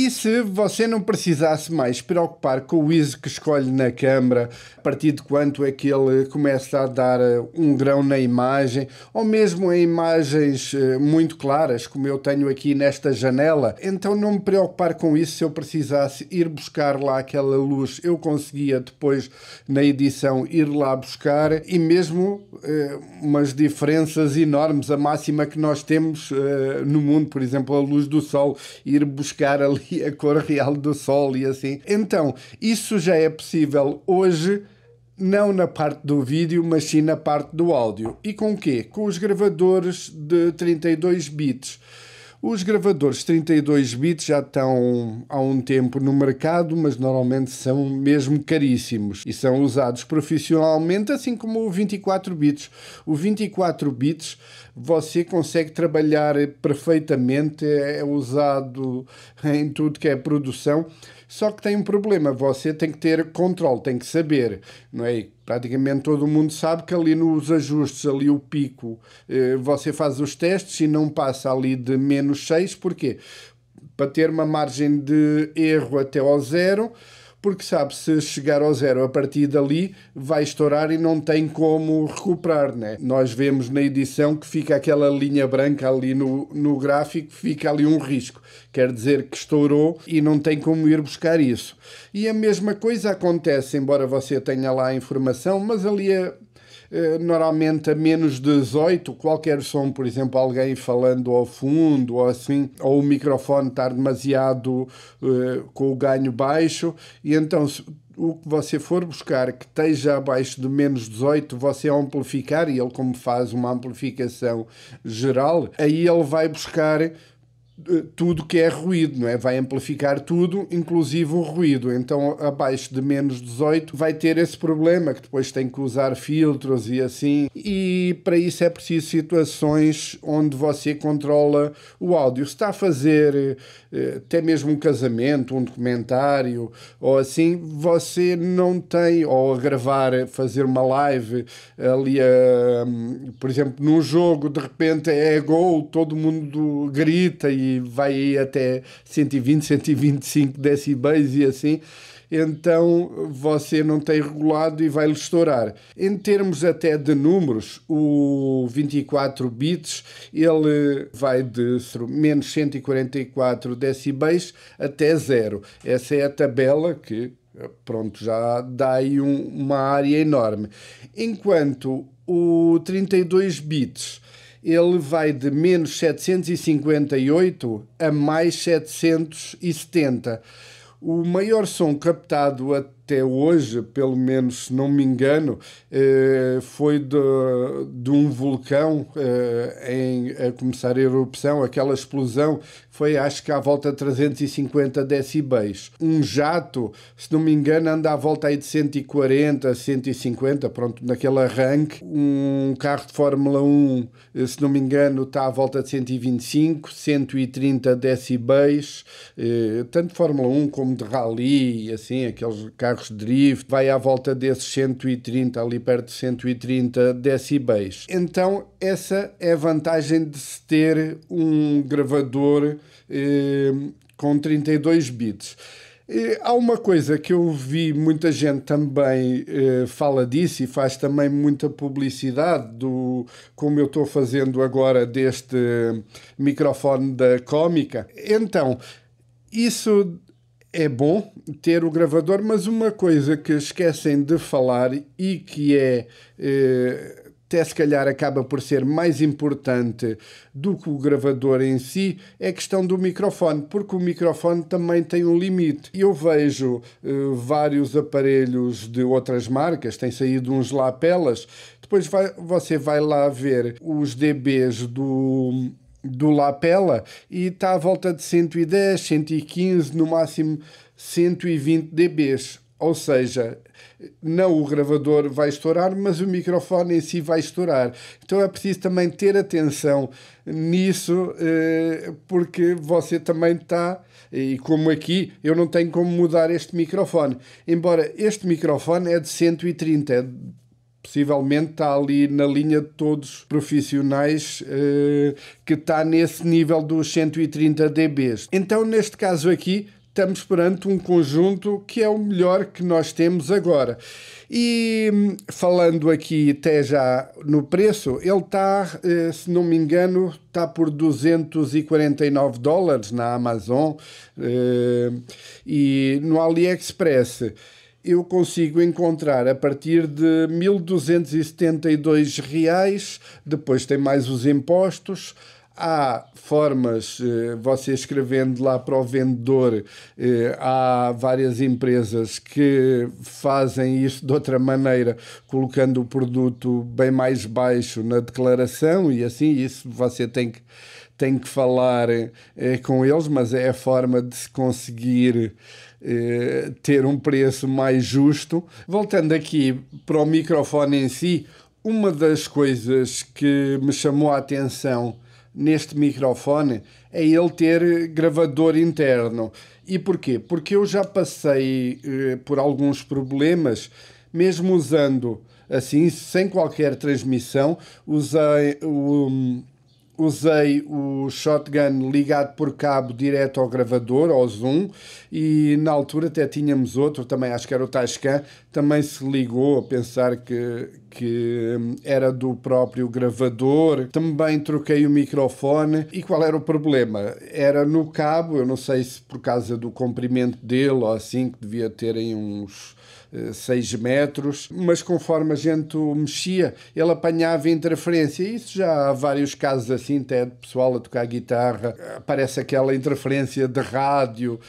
E se você não precisasse mais preocupar com o ISO que escolhe na câmara, a partir de quanto é que ele começa a dar um grão na imagem, ou mesmo em imagens muito claras, como eu tenho aqui nesta janela, então não me preocupar com isso. Se eu precisasse ir buscar lá aquela luz, eu conseguia depois, na edição, ir lá buscar, e mesmo umas diferenças enormes, a máxima que nós temos no mundo, por exemplo, a luz do sol, ir buscar ali a cor real do sol e assim. Então, isso já é possível hoje, não na parte do vídeo, mas sim na parte do áudio. E com o quê? Com os gravadores de 32 bits. Os gravadores 32 bits já estão há um tempo no mercado, mas normalmente são mesmo caríssimos e são usados profissionalmente, assim como o 24 bits. O 24 bits você consegue trabalhar perfeitamente, é usado em tudo que é produção, só que tem um problema: você tem que ter controle, tem que saber, não é? Praticamente todo mundo sabe que ali nos ajustes, ali o pico, você faz os testes e não passa ali de -6. Porquê? Para ter uma margem de erro até ao zero, porque sabe, se chegar ao zero a partir dali vai estourar e não tem como recuperar, né? Nós vemos na edição que fica aquela linha branca ali no gráfico, fica ali um risco, quer dizer que estourou e não tem como ir buscar isso. E a mesma coisa acontece, embora você tenha lá a informação, mas ali normalmente a -18, qualquer som, por exemplo, alguém falando ao fundo ou assim, ou o microfone estar demasiado com o ganho baixo, e então o que você for buscar que esteja abaixo de -18, você amplificar, e ele, como faz uma amplificação geral, aí ele vai buscar tudo que é ruído, não é? Vai amplificar tudo, inclusive o ruído. Então, abaixo de -18 vai ter esse problema, que depois tem que usar filtros e assim. E para isso é preciso situações onde você controla o áudio. Se está a fazer até mesmo um casamento, um documentário ou assim, você não tem, ou a gravar, fazer uma live ali, por exemplo, num jogo, de repente é gol, todo mundo grita e vai aí até 120, 125 decibéis e assim. Então você não tem regulado e vai-lhe estourar. Em termos até de números, o 24 bits, ele vai de -144 decibéis até 0. Essa é a tabela que, pronto, já dá aí uma área enorme. Enquanto o 32 bits, ele vai de -758 a +770. O maior som captado até hoje, pelo menos se não me engano, foi de um vulcão a começar a erupção, aquela explosão, foi acho que à volta de 350 decibéis. Um jato, se não me engano, anda à volta aí de 140, 150, pronto, naquele arranque. Um carro de Fórmula 1, se não me engano, está à volta de 125, 130 decibéis, tanto de Fórmula 1 como de rally, assim, aqueles carros de drift, vai à volta desses 130, ali perto de 130 decibéis. Então, essa é a vantagem de se ter um gravador com 32 bits. Há uma coisa que eu vi muita gente também fala disso e faz também muita publicidade, como eu estou fazendo agora deste microfone da Cómica. Então, isso é bom ter o gravador, mas uma coisa que esquecem de falar e que até se calhar acaba por ser mais importante do que o gravador em si, é a questão do microfone, porque o microfone também tem um limite. Eu vejo vários aparelhos de outras marcas, tem saído uns lapelas, depois você vai lá ver os dBs do lapela e está à volta de 110, 115, no máximo 120 dBs. Ou seja, não o gravador vai estourar, mas o microfone em si vai estourar. Então é preciso também ter atenção nisso, porque você também está, e como aqui, eu não tenho como mudar este microfone. Embora este microfone é de 130, possivelmente está ali na linha de todos os profissionais que está nesse nível dos 130 dBs. Então, neste caso aqui, estamos perante um conjunto que é o melhor que nós temos agora. E falando aqui até já no preço, ele está, se não me engano, está por $249 na Amazon, e no AliExpress eu consigo encontrar a partir de R$ 1.272, depois tem mais os impostos. Há formas, você escrevendo lá para o vendedor, há várias empresas que fazem isso de outra maneira, colocando o produto bem mais baixo na declaração, e assim isso você tem que falar com eles, mas é a forma de se conseguir ter um preço mais justo. Voltando aqui para o microfone em si, uma das coisas que me chamou a atenção neste microfone é ele ter gravador interno. E porquê? Porque eu já passei por alguns problemas, mesmo usando assim, sem qualquer transmissão, usei o shotgun ligado por cabo direto ao gravador, ao Zoom, e na altura até tínhamos outro, também acho que era o Tascam, também se ligou a pensar que era do próprio gravador. Também troquei o microfone. E qual era o problema? Era no cabo, eu não sei se por causa do comprimento dele ou assim, que devia ter aí uns 6 metros, mas conforme a gente o mexia, ele apanhava interferência. Isso já há vários casos assim, até de pessoal a tocar guitarra, aparece aquela interferência de rádio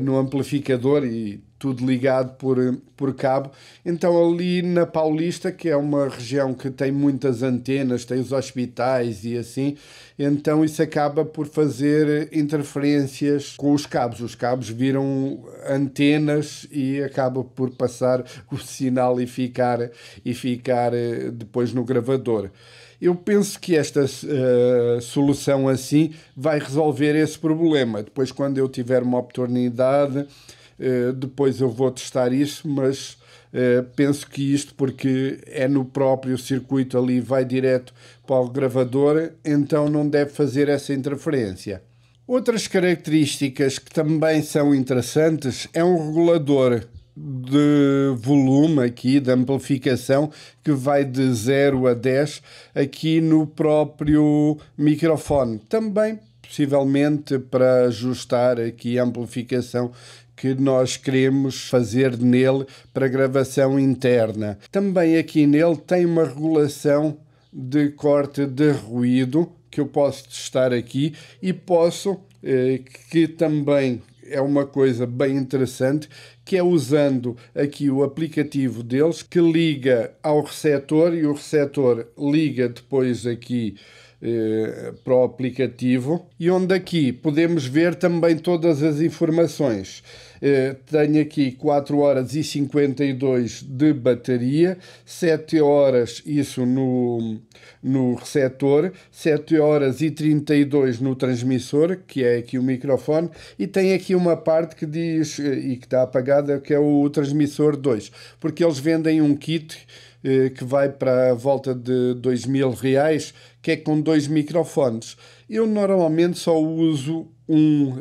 no amplificador e tudo ligado por cabo. Então ali na Paulista, que é uma região que tem muitas antenas, tem os hospitais e assim, então isso acaba por fazer interferências com os cabos. Os cabos viram antenas e acaba por passar o sinal e ficar depois no gravador. Eu penso que esta solução assim vai resolver esse problema. Depois, quando eu tiver uma oportunidade, depois eu vou testar isso, mas penso que isto, porque é no próprio circuito ali, vai direto para o gravador, então não deve fazer essa interferência. Outras características que também são interessantes é um regulador de volume aqui, de amplificação, que vai de 0 a 10 aqui no próprio microfone. Também, possivelmente, para ajustar aqui a amplificação que nós queremos fazer nele para gravação interna. Também aqui nele tem uma regulação de corte de ruído que eu posso testar aqui, e posso, que também é uma coisa bem interessante, que é usando aqui o aplicativo deles, que liga ao receptor e o receptor liga depois aqui para o aplicativo, e onde aqui podemos ver também todas as informações. Tenho aqui 4 horas e 52 de bateria, 7 horas isso no receptor, 7 horas e 32 no transmissor, que é aqui o microfone, e tem aqui uma parte que diz, e que está apagada, que é o transmissor 2, porque eles vendem um kit que vai para a volta de R$ 2.000, que é com 2 microfones. Eu normalmente só uso um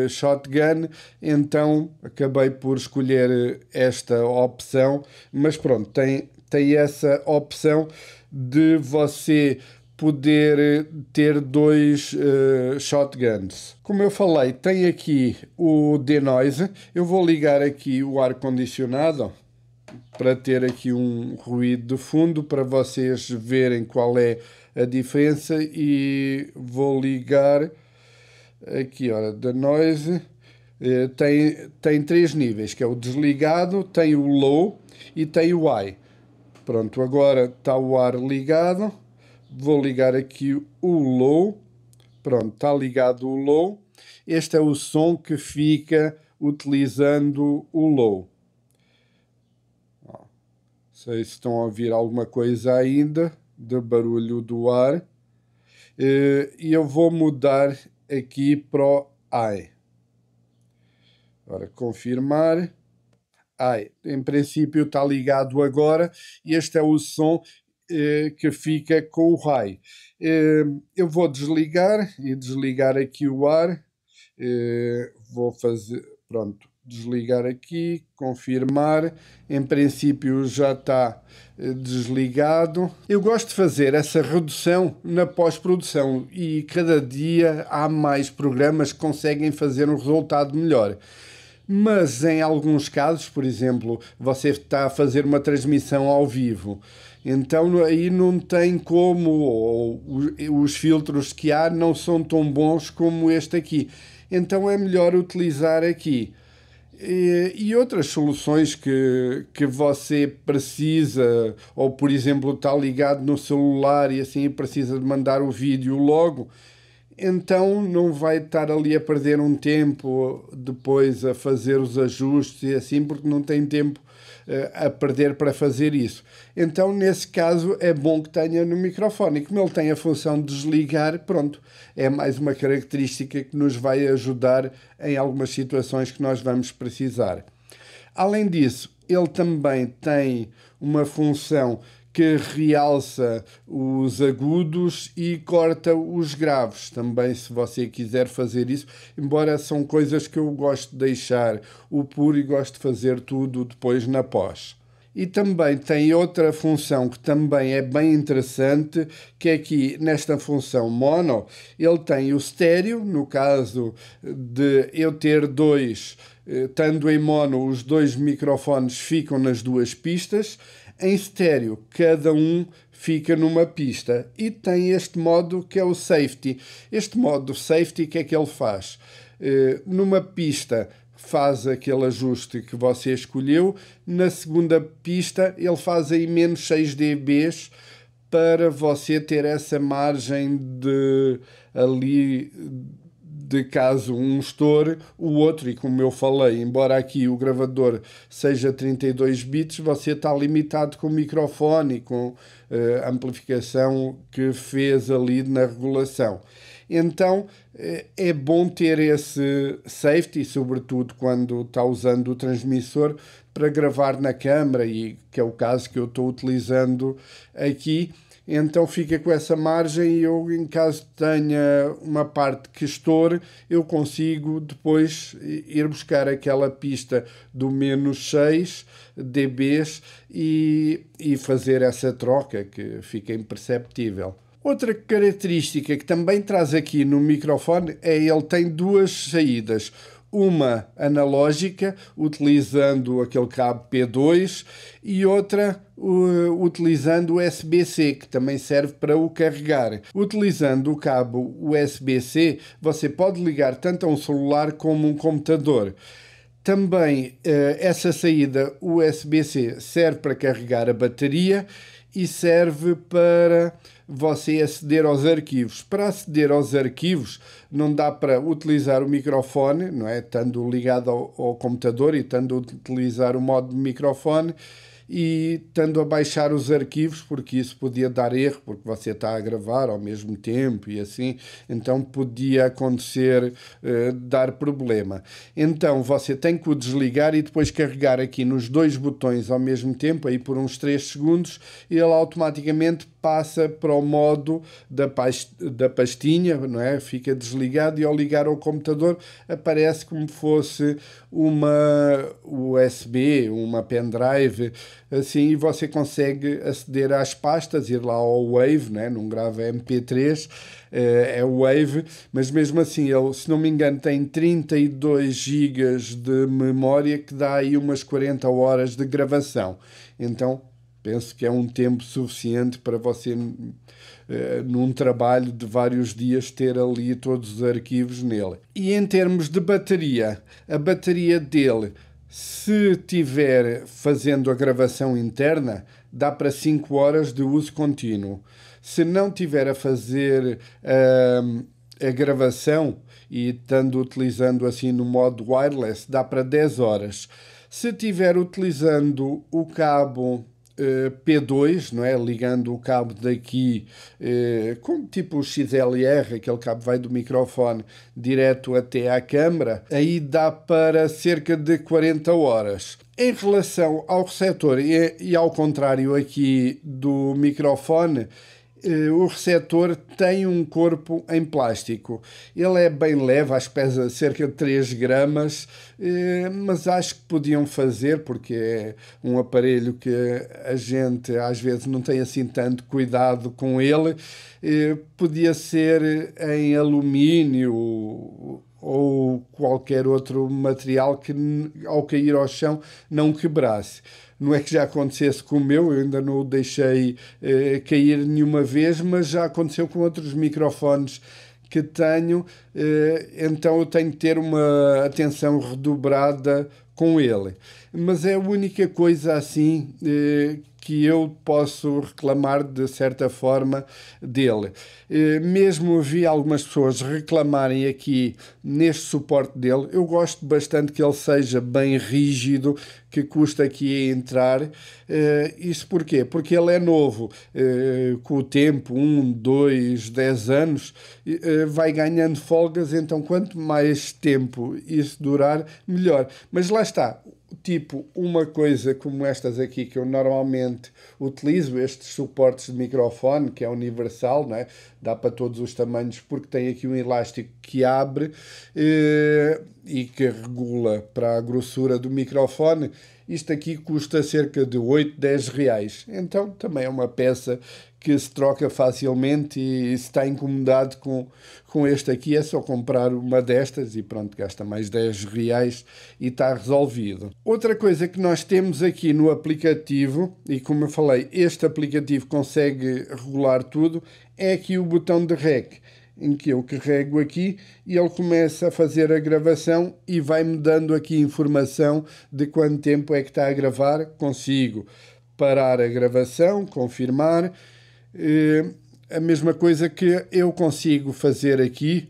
shotgun, então acabei por escolher esta opção, mas pronto, tem essa opção de você poder ter 2 shotguns. Como eu falei, tem aqui o denoise. Eu vou ligar aqui o ar-condicionado para ter aqui um ruído de fundo, para vocês verem qual é a diferença, e vou ligar aqui, ora, da noise. Tem 3 níveis, que é o desligado, tem o low e tem o high. Pronto, agora está o ar ligado. Vou ligar aqui o low. Pronto, está ligado o low. Este é o som que fica utilizando o low. Não sei se estão a ouvir alguma coisa ainda de barulho do ar. E eu vou mudar aqui para o high. Agora confirmar. Em princípio está ligado agora. Este é o som que fica com o high. Eu vou desligar e desligar aqui o ar. Vou fazer, pronto, desligar aqui, confirmar. Em princípio já está desligado. Eu gosto de fazer essa redução na pós-produção e cada dia há mais programas que conseguem fazer um resultado melhor. Mas em alguns casos, por exemplo, você está a fazer uma transmissão ao vivo, então aí não tem como, ou os filtros que há não são tão bons como este aqui. Então é melhor utilizar aqui. E outras soluções que você precisa, ou por exemplo está ligado no celular e assim precisa de mandar o vídeo logo, então não vai estar ali a perder um tempo depois a fazer os ajustes e assim, porque não tem tempo a perder para fazer isso. Então, nesse caso, é bom que tenha no microfone. E como ele tem a função de desligar, pronto, é mais uma característica que nos vai ajudar em algumas situações que nós vamos precisar. Além disso, ele também tem uma função que realça os agudos e corta os graves. Também, se você quiser fazer isso, embora são coisas que eu gosto de deixar o puro e gosto de fazer tudo depois na pós. E também tem outra função que também é bem interessante, que é aqui nesta função mono, ele tem o estéreo, no caso de eu ter dois, estando em mono, os dois microfones ficam nas duas pistas. Em estéreo, cada um fica numa pista e tem este modo que é o safety. Este modo safety, o que é que ele faz? Numa pista faz aquele ajuste que você escolheu, na segunda pista ele faz aí menos 6 dBs para você ter essa margem de ali, de caso um estoure, o outro, e como eu falei, embora aqui o gravador seja 32 bits, você está limitado com o microfone e com a amplificação que fez ali na regulação. Então é bom ter esse safety, sobretudo quando está usando o transmissor para gravar na câmara, e que é o caso que eu estou utilizando aqui. Então fica com essa margem e eu, em caso tenha uma parte que estoure, eu consigo depois ir buscar aquela pista do menos 6 dBs e fazer essa troca que fica imperceptível. Outra característica que também traz aqui no microfone é ele tem duas saídas. Uma analógica, utilizando aquele cabo P2, e outra utilizando o USB-C, que também serve para o carregar. Utilizando o cabo USB-C, você pode ligar tanto a um celular como um computador. Também essa saída USB-C serve para carregar a bateria e serve para você aceder aos arquivos. Para aceder aos arquivos não dá para utilizar o microfone, não é? Estando ligado ao computador e estando a utilizar o modo de microfone e estando a baixar os arquivos, porque isso podia dar erro, porque você está a gravar ao mesmo tempo e assim, então podia acontecer, dar problema. Então você tem que o desligar e depois carregar aqui nos dois botões ao mesmo tempo, aí por uns 3 segundos, e ele automaticamente passa para o modo da pastinha, não é? Fica desligado e ao ligar ao computador aparece como fosse uma USB, uma pendrive, assim, e você consegue aceder às pastas, ir lá ao Wave, né? Num grave MP3, é o Wave, mas mesmo assim, ele, se não me engano, tem 32 GB de memória, que dá aí umas 40 horas de gravação. Então, penso que é um tempo suficiente para você, num trabalho de vários dias, ter ali todos os arquivos nele. E em termos de bateria, a bateria dele, se tiver fazendo a gravação interna, dá para 5 horas de uso contínuo. Se não tiver a fazer a gravação e estando utilizando assim no modo wireless, dá para 10 horas. Se estiver utilizando o cabo P2, não é? Ligando o cabo daqui, como tipo o XLR, aquele cabo vai do microfone direto até à câmara, aí dá para cerca de 40 horas. Em relação ao receptor e ao contrário aqui do microfone, o receptor tem um corpo em plástico. Ele é bem leve, acho que pesa cerca de 3 gramas, mas acho que podiam fazer, porque é um aparelho que a gente às vezes não tem assim tanto cuidado com ele. Podia ser em alumínio ou qualquer outro material que ao cair ao chão não quebrasse. Não é que já acontecesse com o meu, eu ainda não o deixei cair nenhuma vez, mas já aconteceu com outros microfones que tenho, então eu tenho que ter uma atenção redobrada com ele. Mas é a única coisa assim que eu posso reclamar de certa forma dele. Mesmo vi algumas pessoas reclamarem aqui neste suporte dele. Eu gosto bastante que ele seja bem rígido, que custa aqui a entrar. Isso porquê? Porque ele é novo. Com o tempo, 1, 2, 10 anos, vai ganhando folgas, então quanto mais tempo isso durar, melhor. Mas lá está. Tipo, uma coisa como estas aqui que eu normalmente utilizo, estes suportes de microfone, que é universal, não é? Dá para todos os tamanhos, porque tem aqui um elástico que abre e que regula para a grossura do microfone. Isto aqui custa cerca de 8, 10 reais. Então também é uma peça que se troca facilmente e se está incomodado com este aqui é só comprar uma destas e pronto, gasta mais 10 reais e está resolvido. Outra coisa que nós temos aqui no aplicativo, e como eu falei, este aplicativo consegue regular tudo, é aqui o botão de REC, em que eu carrego aqui e ele começa a fazer a gravação e vai-me dando aqui informação de quanto tempo é que está a gravar. Consigo parar a gravação, confirmar. A mesma coisa que eu consigo fazer aqui,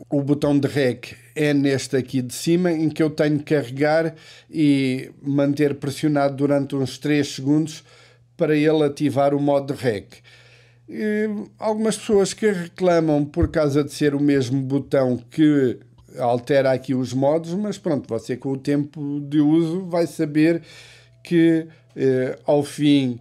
o botão de REC é neste aqui de cima, em que eu tenho que carregar e manter pressionado durante uns 3 segundos para ele ativar o modo de REC. Algumas pessoas que reclamam por causa de ser o mesmo botão que altera aqui os modos, mas pronto, você com o tempo de uso vai saber que ao fim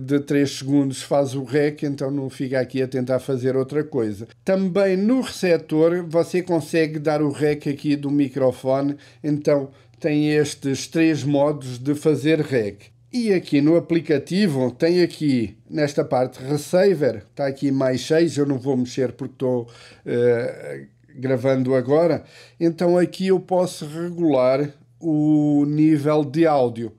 de 3 segundos faz o REC, então não fica aqui a tentar fazer outra coisa. Também no receptor você consegue dar o REC aqui do microfone, então tem estes 3 modos de fazer REC. E aqui no aplicativo tem aqui nesta parte Receiver, está aqui mais 6, eu não vou mexer porque estou gravando agora, então aqui eu posso regular o nível de áudio.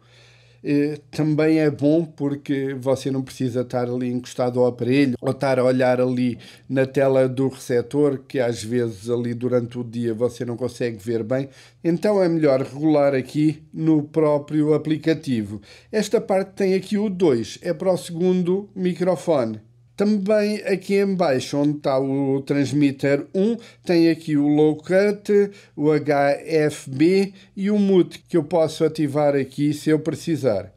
Também é bom porque você não precisa estar ali encostado ao aparelho ou estar a olhar ali na tela do receptor, que às vezes ali durante o dia você não consegue ver bem. Então é melhor regular aqui no próprio aplicativo. Esta parte tem aqui o 2, é para o segundo microfone. Também aqui em baixo, onde está o transmitter 1, tem aqui o low cut, o HFB e o mute, que eu posso ativar aqui se eu precisar.